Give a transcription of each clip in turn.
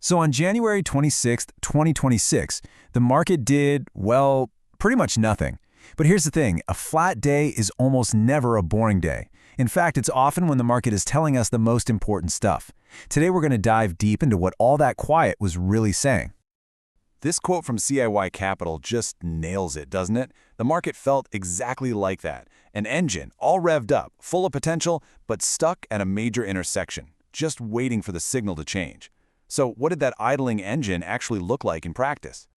So on January 26th, 2026, the market did, well, pretty much nothing. But here's the thing, a flat day is almost never a boring day. In fact, it's often when the market is telling us the most important stuff. Today we're going to dive deep into what all that quiet was really saying. This quote from CIY Capital just nails it, doesn't it? The market felt exactly like that. An engine, all revved up, full of potential, but stuck at a major intersection, just waiting for the signal to change. So what did that idling engine actually look like in practice?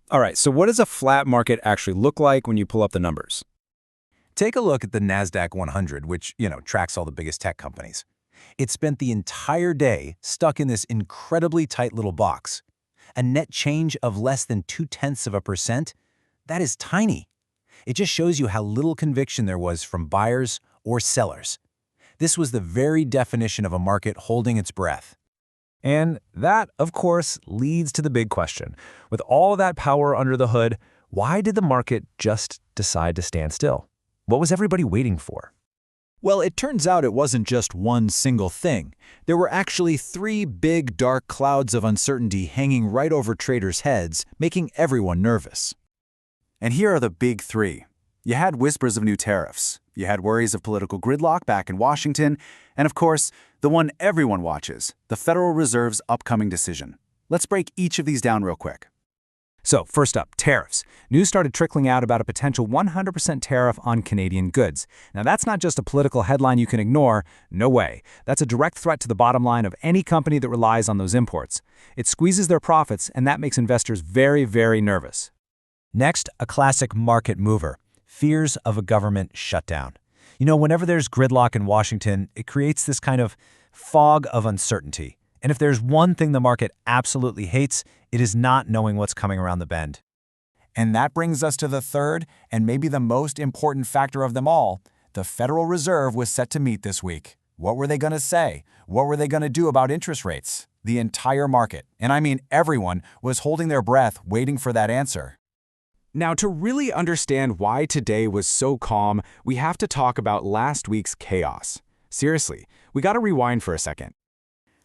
All right, so what does a flat market actually look like when you pull up the numbers? Take a look at the NASDAQ 100, which, tracks all the biggest tech companies. It spent the entire day stuck in this incredibly tight little box. A net change of less than 0.2%? That is tiny. It just shows you how little conviction there was from buyers or sellers. This was the very definition of a market holding its breath. And that, of course, leads to the big question. With all that power under the hood, why did the market just decide to stand still? What was everybody waiting for? Well, it turns out it wasn't just one single thing. There were actually three big dark clouds of uncertainty hanging right over traders' heads, making everyone nervous. And here are the big three. You had whispers of new tariffs. You had worries of political gridlock back in Washington. And of course, the one everyone watches, the Federal Reserve's upcoming decision. Let's break each of these down real quick. So, first up, tariffs. News started trickling out about a potential 100% tariff on Canadian goods. Now, that's not just a political headline you can ignore. No way. That's a direct threat to the bottom line of any company that relies on those imports. It squeezes their profits, and that makes investors very, very nervous. Next, a classic market mover. Fears of a government shutdown. Whenever there's gridlock in Washington, it creates this kind of fog of uncertainty. And if there's one thing the market absolutely hates, it is not knowing what's coming around the bend. And that brings us to the third, and maybe the most important factor of them all. The Federal Reserve was set to meet this week. What were they going to say? What were they going to do about interest rates? The entire market, and I mean everyone, was holding their breath waiting for that answer. Now, to really understand why today was so calm, we have to talk about last week's chaos. Seriously, we got to rewind for a second.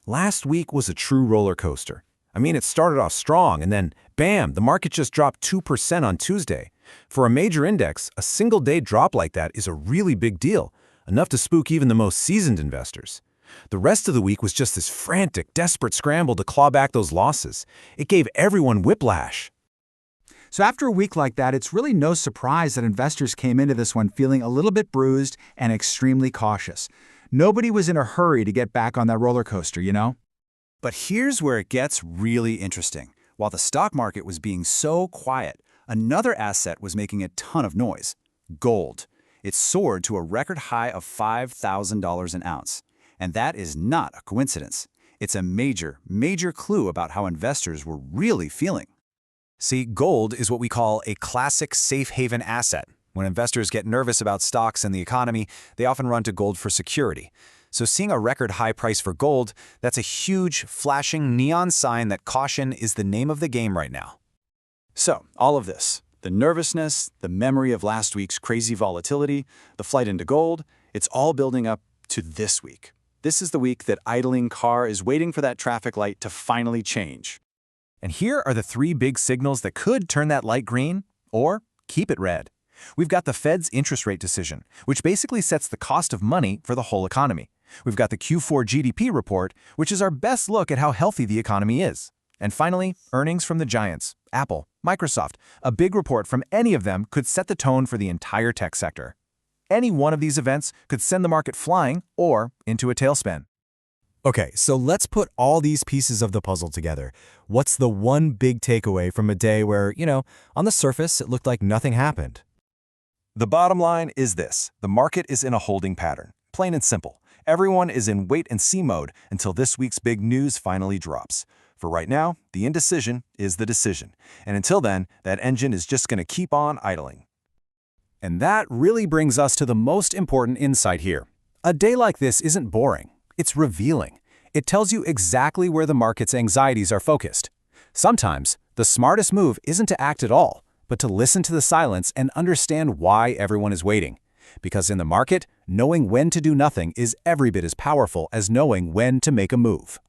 Last week was a true roller coaster. It started off strong, and then, bam, the market just dropped 2% on Tuesday. For a major index, a single-day drop like that is a really big deal, enough to spook even the most seasoned investors. The rest of the week was just this frantic, desperate scramble to claw back those losses. It gave everyone whiplash. So after a week like that, it's really no surprise that investors came into this one feeling a little bit bruised and extremely cautious. Nobody was in a hurry to get back on that roller coaster, But here's where it gets really interesting. While the stock market was being so quiet, another asset was making a ton of noise: gold. It soared to a record high of $5,000 an ounce. And that is not a coincidence. It's a major, major clue about how investors were really feeling. See, gold is what we call a classic safe haven asset. When investors get nervous about stocks and the economy, they often run to gold for security. So seeing a record high price for gold, that's a huge, flashing neon sign that caution is the name of the game right now. So, all of this, the nervousness, the memory of last week's crazy volatility, the flight into gold, it's all building up to this week. This is the week that idling car is waiting for that traffic light to finally change. And here are the three big signals that could turn that light green or keep it red. We've got the Fed's interest rate decision, which basically sets the cost of money for the whole economy. We've got the Q4 GDP report, which is our best look at how healthy the economy is. And finally, earnings from the giants, Apple, Microsoft. A big report from any of them could set the tone for the entire tech sector. Any one of these events could send the market flying or into a tailspin. Okay, so let's put all these pieces of the puzzle together. What's the one big takeaway from a day where, on the surface, it looked like nothing happened? The bottom line is this: the market is in a holding pattern. Plain and simple. Everyone is in wait-and-see mode until this week's big news finally drops. For right now, the indecision is the decision. And until then, that engine is just going to keep on idling. And that really brings us to the most important insight here. A day like this isn't boring. It's revealing. It tells you exactly where the market's anxieties are focused. Sometimes, the smartest move isn't to act at all, but to listen to the silence and understand why everyone is waiting. Because in the market, knowing when to do nothing is every bit as powerful as knowing when to make a move.